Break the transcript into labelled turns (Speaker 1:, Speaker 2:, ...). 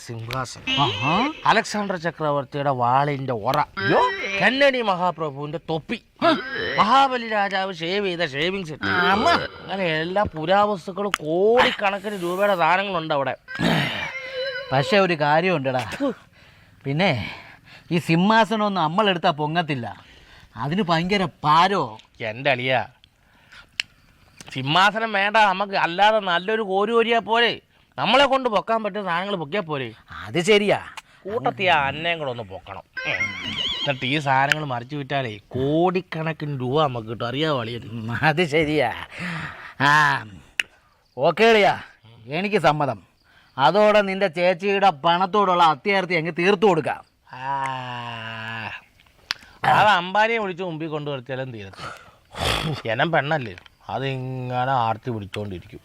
Speaker 1: സിംഹാസനം, അലക്സാണ്ടർ ചക്രവർത്തിയുടെ വാളിന്റെ ഒറ, കന്നഡി മഹാപ്രഭുവിന്റെ തൊപ്പി, മഹാബലി രാജാവ് ഷേവ് ചെയ്ത ഷേവിംഗ് സെറ്റ്, അങ്ങനെ എല്ലാ പുരാവസ്തുക്കളും കോടിക്കണക്കിന് രൂപയുടെ സാധനങ്ങളുണ്ട് അവിടെ.
Speaker 2: പക്ഷെ ഒരു കാര്യമുണ്ടടാ, പിന്നെ ഈ സിംഹാസനമൊന്നും നമ്മളെടുത്താൽ പൊങ്ങത്തില്ല, അതിന് ഭയങ്കര പാരോ.
Speaker 1: എൻ്റെ അളിയ, സിംഹാസനം വേണ്ട, നമുക്ക് അല്ലാതെ നല്ലൊരു കോരിയാ പോലെ, നമ്മളെ കൊണ്ട് പൊക്കാൻ പറ്റുന്ന സാധനങ്ങൾ പൊക്കിയാൽ പോരെ.
Speaker 2: അത് ശരിയാ,
Speaker 1: കൂട്ടത്തിയ അന്നയും കൂടെ ഒന്ന് പൊക്കണം. എന്നിട്ട് ഈ സാധനങ്ങൾ മറിച്ചു വിറ്റാലേ കോടിക്കണക്കിന് രൂപ നമുക്ക് കിട്ടും. അറിയാവോ അളിയ?
Speaker 2: അത് ശരിയാ. ഓക്കെ അളിയാ, എനിക്ക് സമ്മതം. അതോടെ നിന്റെ ചേച്ചിയുടെ പണത്തോടുള്ള അത്യാർത്ഥി അങ്ങ് തീർത്തു കൊടുക്കാം.
Speaker 1: അത് അമ്പാനിയെ വിളിച്ച് മുമ്പിൽ കൊണ്ടു നിർത്തിയാലും തീരത്ത്. ജനം പെണ്ണല്ലേ, അതിങ്ങനെ ആർത്തി പിടിച്ചോണ്ടിരിക്കും.